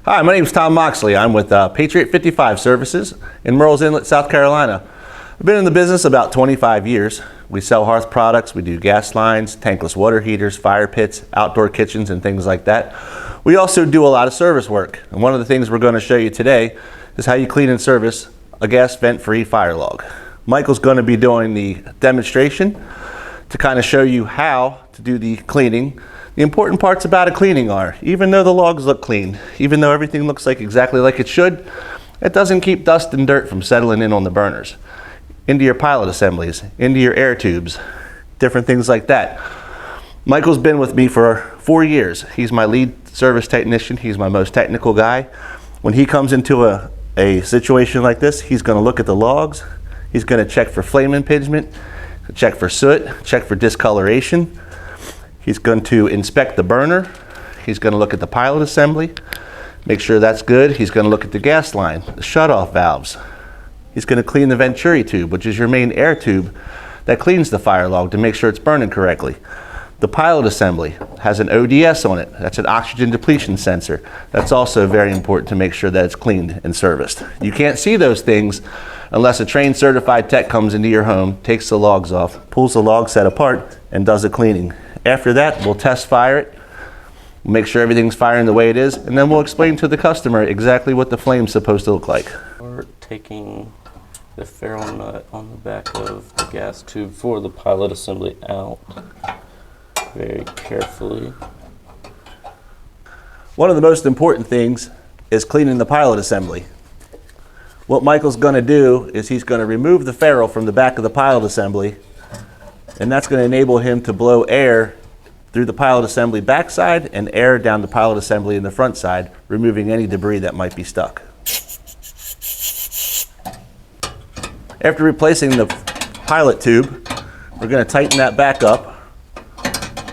Hi, my name is Tom Moxley. I'm with Patriot 55 Services in Murrells Inlet, South Carolina. I've been in the business about 25 years. We sell hearth products, we do gas lines, tankless water heaters, fire pits, outdoor kitchens, and things like that. We also do a lot of service work. And one of the things we're going to show you today is how you clean and service a gas vent-free fire log. Michael's going to be doing the demonstration to kind of show you how to do the cleaning. The important parts about a cleaning are, even though the logs look clean, even though everything looks like exactly like it should, it doesn't keep dust and dirt from settling in on the burners, into your pilot assemblies, into your air tubes, different things like that. Michael's been with me for 4 years. He's my lead service technician. He's my most technical guy. When he comes into a situation like this, he's going to look at the logs. He's going to check for flame impingement, check for soot, check for discoloration. He's going to inspect the burner. He's going to look at the pilot assembly, make sure that's good. He's going to look at the gas line, the shutoff valves. He's going to clean the venturi tube, which is your main air tube that cleans the fire log to make sure it's burning correctly. The pilot assembly has an ODS on it. That's an oxygen depletion sensor. That's also very important to make sure that it's cleaned and serviced. You can't see those things unless a trained certified tech comes into your home, takes the logs off, pulls the log set apart, and does a cleaning. After that, we'll test fire it, we'll make sure everything's firing the way it is, and then we'll explain to the customer exactly what the flame's supposed to look like. We're taking the ferrule nut on the back of the gas tube for the pilot assembly out very carefully. One of the most important things is cleaning the pilot assembly. What Michael's going to do is he's going to remove the ferrule from the back of the pilot assembly, and that's going to enable him to blow air through the pilot assembly backside and air down the pilot assembly in the front side, removing any debris that might be stuck. After replacing the pilot tube, we're going to tighten that back up.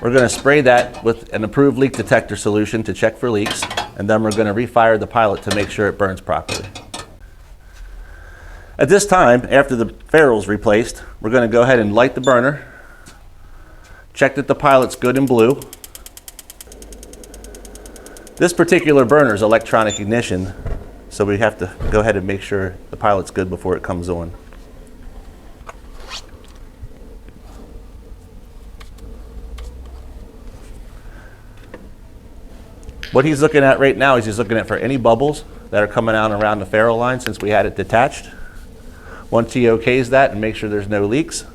We're going to spray that with an approved leak detector solution to check for leaks, and then we're going to refire the pilot to make sure it burns properly. At this time, after the ferrule's replaced, we're going to go ahead and light the burner. Check that the pilot's good and blue. This particular burner is electronic ignition, so we have to go ahead and make sure the pilot's good before it comes on. What he's looking at right now is he's looking at for any bubbles that are coming out around the ferrule line since we had it detached. Once he okays that and makes sure there's no leaks,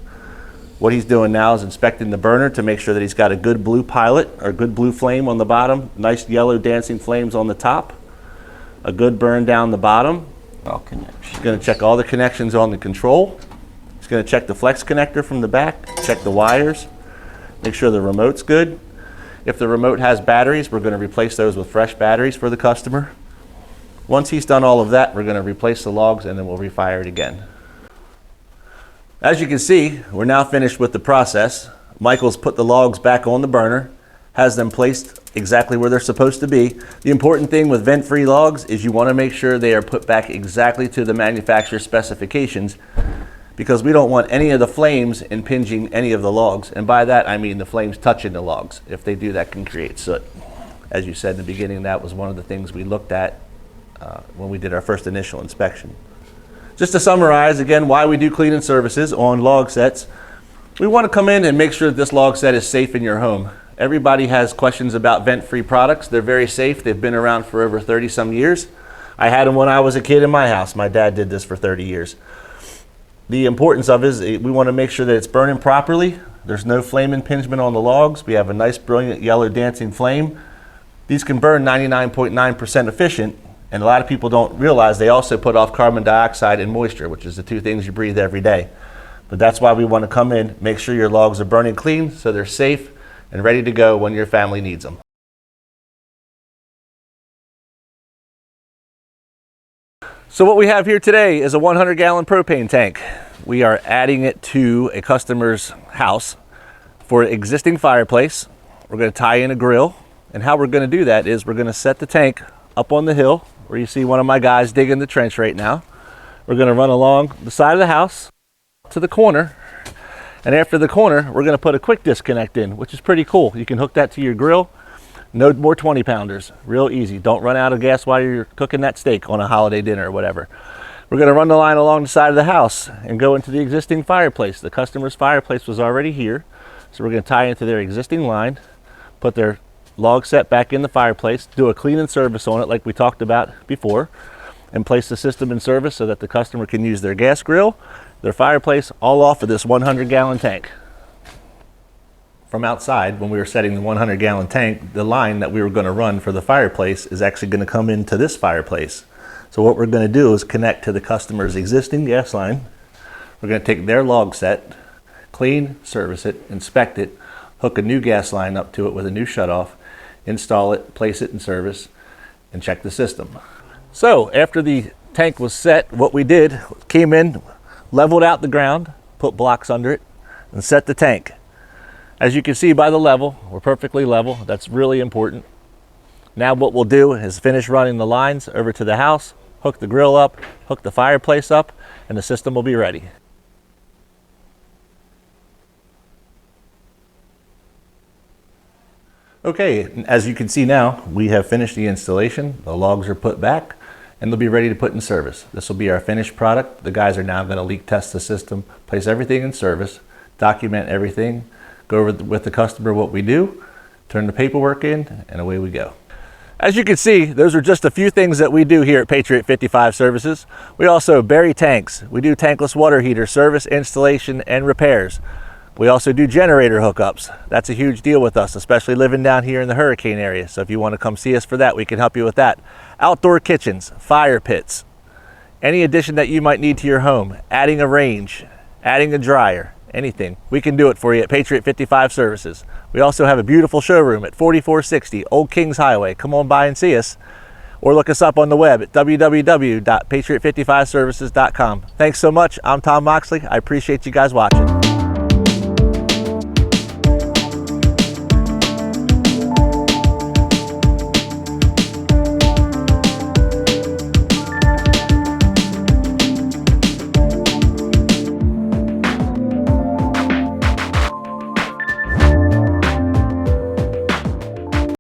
what he's doing now is inspecting the burner to make sure that he's got a good blue pilot or good blue flame on the bottom, nice yellow dancing flames on the top, a good burn down the bottom. All connections. He's going to check all the connections on the control. He's going to check the flex connector from the back, check the wires, make sure the remote's good. If the remote has batteries, we're going to replace those with fresh batteries for the customer. Once he's done all of that, we're going to replace the logs and then we'll refire it again. As you can see, we're now finished with the process. Michael's put the logs back on the burner, has them placed exactly where they're supposed to be. The important thing with vent-free logs is you want to make sure they are put back exactly to the manufacturer's specifications, because we don't want any of the flames impinging any of the logs. And by that, I mean the flames touching the logs. If they do, that can create soot. As you said in the beginning, that was one of the things we looked at when we did our first initial inspection. Just to summarize again why we do cleaning services on log sets, we want to come in and make sure that this log set is safe in your home. Everybody has questions about vent-free products. They're very safe. They've been around for over 30 some years. I had them when I was a kid in my house. My dad did this for 30 years. The importance of it is we want to make sure that it's burning properly. There's no flame impingement on the logs. We have a nice brilliant yellow dancing flame. These can burn 99.9% efficient. And a lot of people don't realize they also put off carbon dioxide and moisture, which is the two things you breathe every day. But that's why we want to come in, make sure your logs are burning clean so they're safe and ready to go when your family needs them. So what we have here today is a 100-gallon propane tank. We are adding it to a customer's house for an existing fireplace. We're going to tie in a grill, and how we're going to do that is we're going to set the tank up on the hill where you see one of my guys digging the trench right now. We're going to run along the side of the house to the corner, and after the corner we're going to put a quick disconnect in, which is pretty cool. You can hook that to your grill. No more 20 pounders, real easy. Don't run out of gas while you're cooking that steak on a holiday dinner or whatever. We're gonna run the line along the side of the house and go into the existing fireplace. The customer's fireplace was already here, so we're gonna tie into their existing line, put their log set back in the fireplace, do a clean and service on it like we talked about before, and place the system in service so that the customer can use their gas grill, their fireplace, all off of this 100-gallon tank. From outside, when we were setting the 100-gallon tank, the line that we were going to run for the fireplace is actually going to come into this fireplace. So what we're going to do is connect to the customer's existing gas line. We're going to take their log set, clean, service it, inspect it, hook a new gas line up to it with a new shutoff, install it, place it in service, and check the system. So after the tank was set, what we did, came in, leveled out the ground, put blocks under it, and set the tank. As you can see by the level, we're perfectly level. That's really important. Now what we'll do is finish running the lines over to the house, hook the grill up, hook the fireplace up, and the system will be ready. Okay, as you can see now, we have finished the installation. The logs are put back and they'll be ready to put in service. This will be our finished product. The guys are now going to leak test the system, place everything in service, document everything, go over with the customer what we do, turn the paperwork in, and away we go. As you can see, those are just a few things that we do here at Patriot 55 Services. We also bury tanks. We do tankless water heater service, installation, and repairs. We also do generator hookups. That's a huge deal with us, especially living down here in the hurricane area. So if you want to come see us for that, we can help you with that. Outdoor kitchens, fire pits, any addition that you might need to your home, adding a range, adding a dryer, anything, we can do it for you at Patriot 55 Services. We also have a beautiful showroom at 4460 Old Kings Highway. Come on by and see us, or look us up on the web at www.patriot55services.com. Thanks so much. I'm Tom Moxley. I appreciate you guys watching.